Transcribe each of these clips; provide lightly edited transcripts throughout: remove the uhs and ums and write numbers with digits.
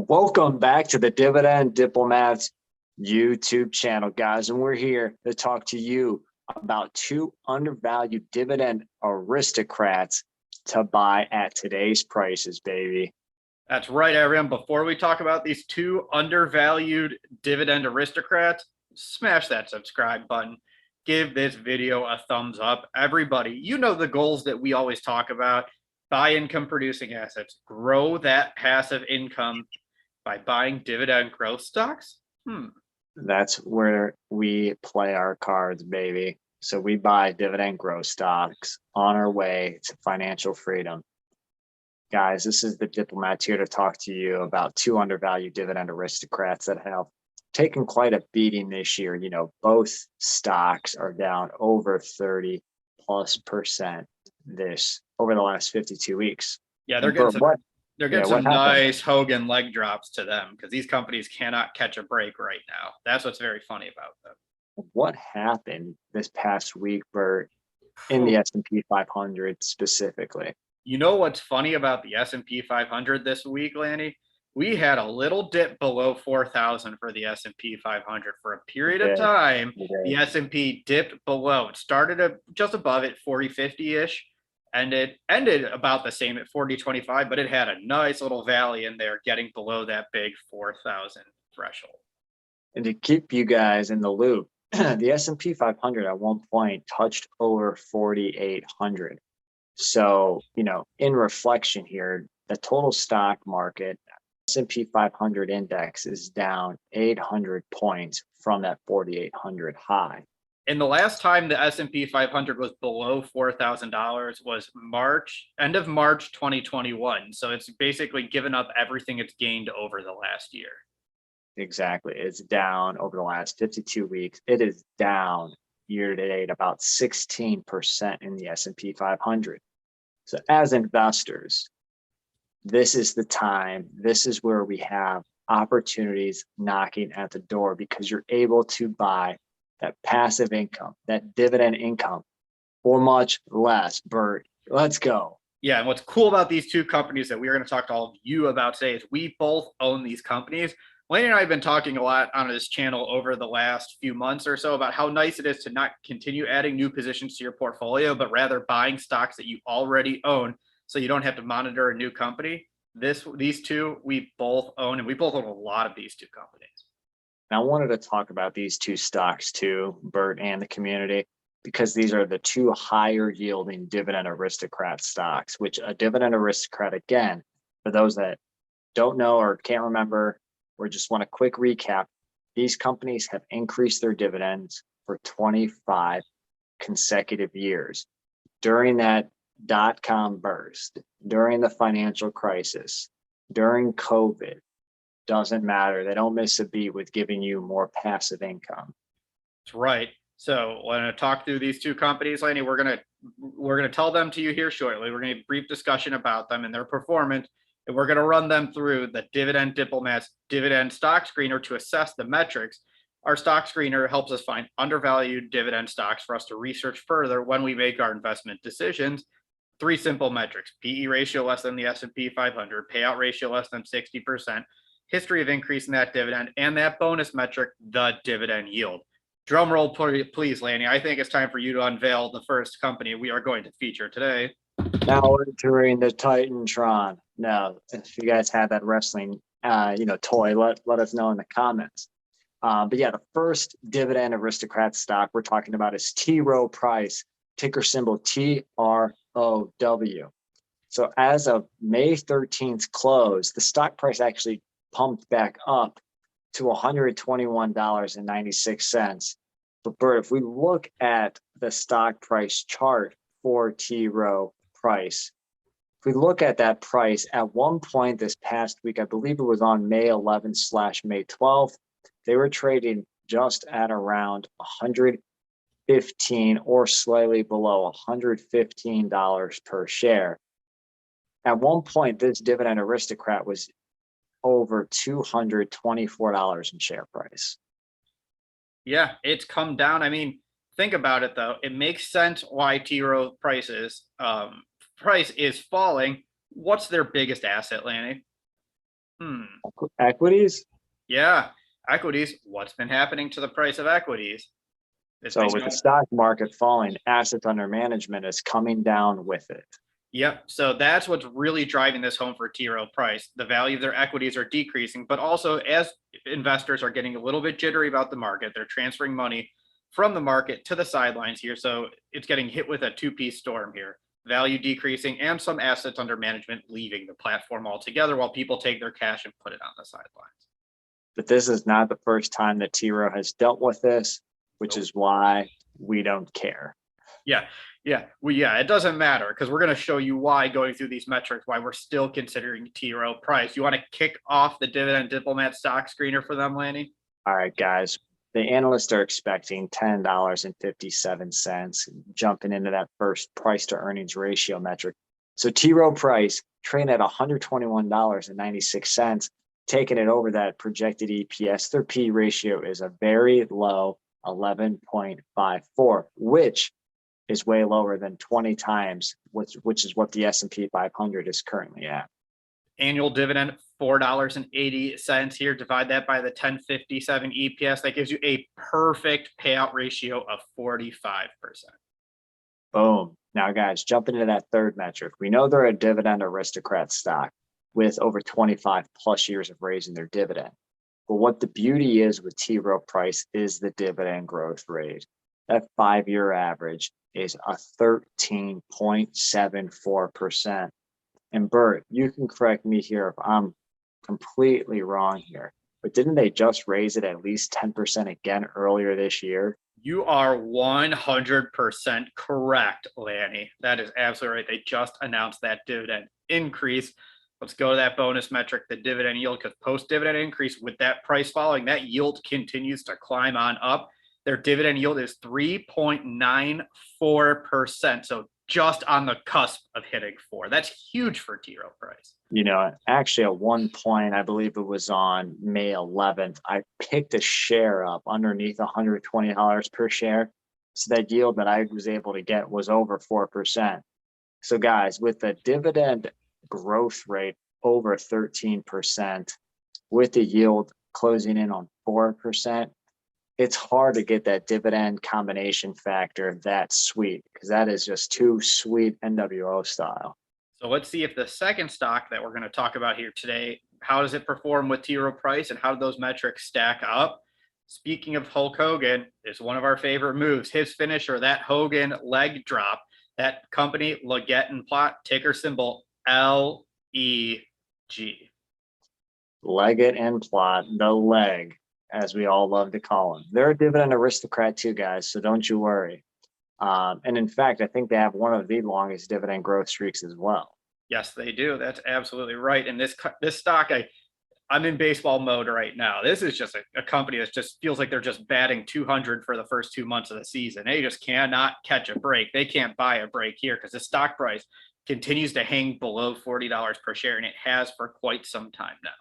Welcome back to the Dividend Diplomats YouTube channel, guys. And we're here to talk to you about two undervalued dividend aristocrats to buy at today's prices, baby. That's right, Aaron. Before we talk about these two undervalued dividend aristocrats, smash that subscribe button. Give this video a thumbs up. Everybody, you know the goals that we always talk about. Buy income producing assets. Grow that passive income by buying dividend growth stocks. That's where we play our cards, baby. So we buy dividend growth stocks on our way to financial freedom. Guys, this is the Diplomats here to talk to you about two undervalued dividend aristocrats that have taken quite a beating this year. You know, both stocks are down over 30+% over the last 52 weeks. Yeah, they're getting some nice Hogan leg drops to them because these companies cannot catch a break right now. That's what's very funny about them. What happened this past week, Bert, in the S&P 500 specifically? You know what's funny about the S&P 500 this week, Lanny? We had a little dip below 4,000 for the S&P 500 for a period of time. The S&P dipped below. It started just above it, 40.50-ish, and it ended about the same at 40.25, but it had a nice little valley in there getting below that big 4,000 threshold. And to keep you guys in the loop, the S&P 500 at one point touched over 4,800. So, you know, in reflection here, the total stock market, S&P 500 index is down 800 points from that 4,800 high. And the last time the S&P 500 was below $4,000 was end of March 2021. So it's basically given up everything it's gained over the last year. Exactly. It's down over the last 52 weeks. It is down year to date about 16% in the S&P 500. So as investors, this is the time. This is where we have opportunities knocking at the door because you're able to buy that passive income, that dividend income for much less. Bert, let's go. Yeah, and what's cool about these two companies that we are going to talk to all of you about today is we both own these companies. Wayne and I have been talking a lot on this channel over the last few months or so about how nice it is to not continue adding new positions to your portfolio, but rather buying stocks that you already own so you don't have to monitor a new company. These two, we both own, and we both own a lot of these two companies. Now, I wanted to talk about these two stocks too, Bert and the community, because these are the two higher yielding dividend aristocrat stocks, which a dividend aristocrat, again, for those that don't know or can't remember, or just want a quick recap, these companies have increased their dividends for 25 consecutive years. During that dot-com burst, during the financial crisis, during COVID, doesn't matter. They don't miss a beat with giving you more passive income. That's right. So when I talk through these two companies, Laney, we're gonna tell them to you here shortly. We're gonna have a brief discussion about them and their performance, and we're gonna run them through the Dividend Diplomats dividend stock screener to assess the metrics. Our stock screener helps us find undervalued dividend stocks for us to research further when we make our investment decisions. Three simple metrics: PE ratio less than the S&P 500, payout ratio less than 60%, history of increasing that dividend, and that bonus metric, the dividend yield. Drum roll, please, Lanny. I think it's time for you to unveil the first company we are going to feature today. Now entering the Titantron. Now, if you guys have that wrestling, toy, let us know in the comments. But yeah, the first dividend aristocrat stock we're talking about is Rowe Price, ticker symbol TROW. So as of May 13th close, the stock price actually pumped back up to $121.96. But Bert, if we look at the stock price chart for Rowe Price, if we look at that price at one point this past week, I believe it was on May 11/May 12th, they were trading just at around 115 or slightly below $115 per share. At one point, this dividend aristocrat was over $224 in share price. Yeah, it's come down. I mean, think about it though. It makes sense why Rowe price is falling. What's their biggest asset, Lanny? Equities. Yeah, equities. What's been happening to the price of equities? It's So been with the going. stock market falling, assets under management is coming down with it. Yep. So that's what's really driving this home for T. Rowe Price. The value of their equities are decreasing, but also as investors are getting a little bit jittery about the market, they're transferring money from the market to the sidelines here. So it's getting hit with a two-piece storm here. Value decreasing and some assets under management leaving the platform altogether while people take their cash and put it on the sidelines. But this is not the first time that T. Rowe has dealt with this, which is why we don't care. Yeah. It doesn't matter because we're going to show you why going through these metrics, why we're still considering T. Rowe Price. You want to kick off the Dividend Diplomat stock screener for them, Lanny? All right, guys. The analysts are expecting $10.57, jumping into that first price to earnings ratio metric. So T. Rowe Price trading at $121.96, taking it over that projected EPS. Their P ratio is a very low 11.54, which is way lower than 20 times, which is what the S&P 500 is currently at. Annual dividend, $4.80 here. Divide that by the 1057 EPS. That gives you a perfect payout ratio of 45%. Boom. Now, guys, jumping into that third metric. We know they're a Dividend Aristocrat stock with over 25 plus years of raising their dividend. But what the beauty is with T. Rowe Price is the dividend growth rate. That 5-year average is a 13.74%. And Bert, you can correct me here if I'm completely wrong here, but didn't they just raise it at least 10% again earlier this year? You are 100% correct, Lanny. That is absolutely right. They just announced that dividend increase. Let's go to that bonus metric, the dividend yield, because post-dividend increase with that price following, that yield continues to climb on up. Their dividend yield is 3.94%. So just on the cusp of hitting 4. That's huge for T. Rowe Price. Actually at one point, I believe it was on May 11th, I picked a share up underneath $120 per share. So that yield that I was able to get was over 4%. So guys, with the dividend growth rate over 13%, with the yield closing in on 4%, it's hard to get that dividend combination factor that sweet, because that is just too sweet NWO style. So let's see if the second stock that we're going to talk about here today, how does it perform with T. Rowe Price and how do those metrics stack up? Speaking of Hulk Hogan, it's one of our favorite moves. His finisher, that Hogan leg drop, that company, Leggett Platt, ticker symbol LEG. Leggett and Platt, the leg, as we all love to call them. They're a Dividend Aristocrat too, guys, so don't you worry. And in fact, I think they have one of the longest dividend growth streaks as well. Yes, they do. That's absolutely right. And this stock, I'm in baseball mode right now. This is just a company that just feels like they're just batting 200 for the first 2 months of the season. They just cannot catch a break. They can't buy a break here because the stock price continues to hang below $40 per share, and it has for quite some time now.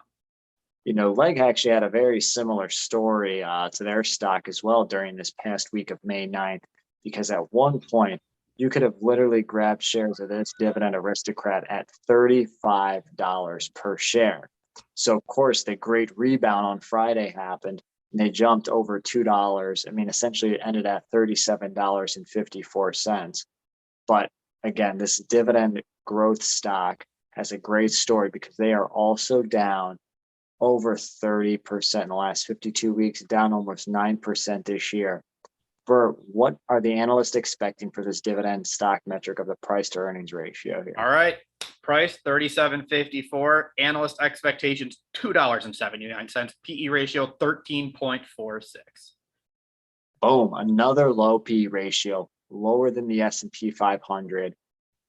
Leg actually had a very similar story to their stock as well during this past week of May 9th, because at one point, you could have literally grabbed shares of this Dividend Aristocrat at $35 per share. So, of course, the great rebound on Friday happened, and they jumped over $2. I mean, essentially, it ended at $37.54. But again, this dividend growth stock has a great story because they are also down over 30% in the last 52 weeks, down almost 9% this year. Bert, what are the analysts expecting for this dividend stock metric of the price to earnings ratio here? All right. Price $37.54. Analyst expectations $2.79. PE ratio 13.46. Boom, another low PE ratio, lower than the S&P 500, a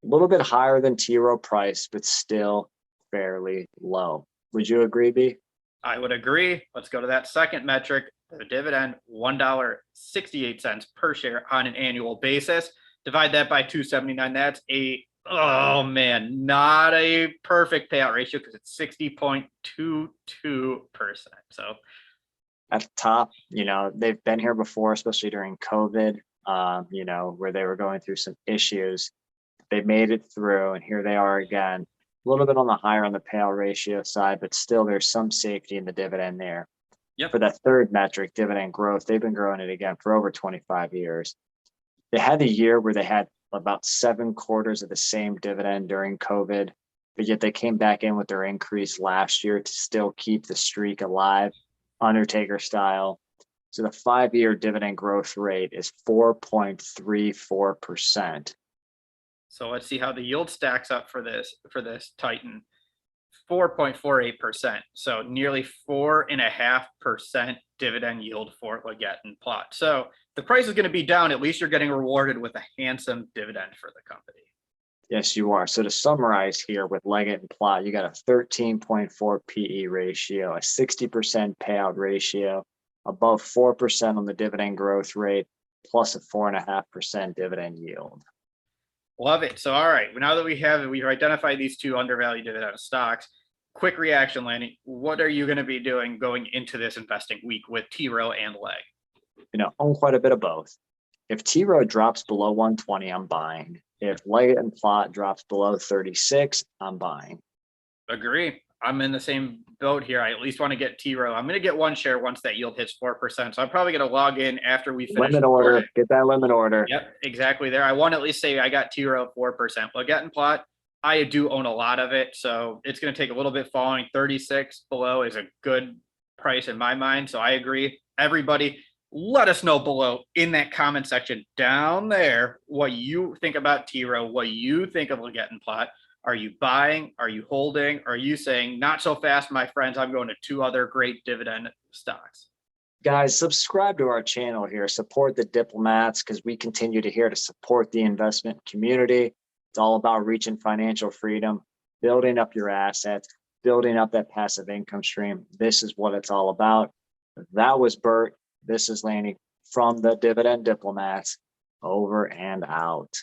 little bit higher than T. Rowe Price, but still fairly low. Would you agree, B? I would agree. Let's go to that second metric. The dividend, $1.68 per share on an annual basis. Divide that by 279. That's not a perfect payout ratio because it's 60.22%. So at the top, they've been here before, especially during COVID, where they were going through some issues. They made it through, and here they are again. A little bit on the higher on the payout ratio side, but still there's some safety in the dividend there. Yep. For that third metric, dividend growth, they've been growing it again for over 25 years. They had a year where they had about 7 quarters of the same dividend during COVID, but yet they came back in with their increase last year to still keep the streak alive, Undertaker style. So the 5-year dividend growth rate is 4.34%. So let's see how the yield stacks up for this Titan. 4.48%. So nearly 4.5% dividend yield for Leggett and Platt. So the price is going to be down. At least you're getting rewarded with a handsome dividend for the company. Yes, you are. So to summarize here with Leggett and Platt, you got a 13.4 PE ratio, a 60% payout ratio, above 4% on the dividend growth rate, plus a 4.5% dividend yield. Love it. So, all right. Now that we've identified these two undervalued dividend stocks, quick reaction, Lanny. What are you going to be doing going into this investing week with T. Rowe and Leg? Own quite a bit of both. If T. Rowe drops below 120, I'm buying. If Leggett and Platt drops below 36, I'm buying. Agree. I'm in the same boat here. I at least want to get T. Rowe. I'm going to get one share once that yield hits 4%. So I'm probably going to log in after we finish. Limit order. Get that limit order. Yep, exactly there. I want to at least say I got T. Rowe 4%. Leggett and Platt, I do own a lot of it. So it's going to take a little bit falling. 36 below is a good price in my mind. So I agree. Everybody, let us know below in that comment section down there what you think about T. Rowe, what you think of Leggett and Platt. Are you buying? Are you holding? Are you saying not so fast, my friends? I'm going to 2 other great dividend stocks. Guys, subscribe to our channel here. Support the diplomats because we continue to here to support the investment community. It's all about reaching financial freedom, building up your assets, building up that passive income stream. This is what it's all about. That was Bert. This is Lanny from the Dividend Diplomats. Over and out.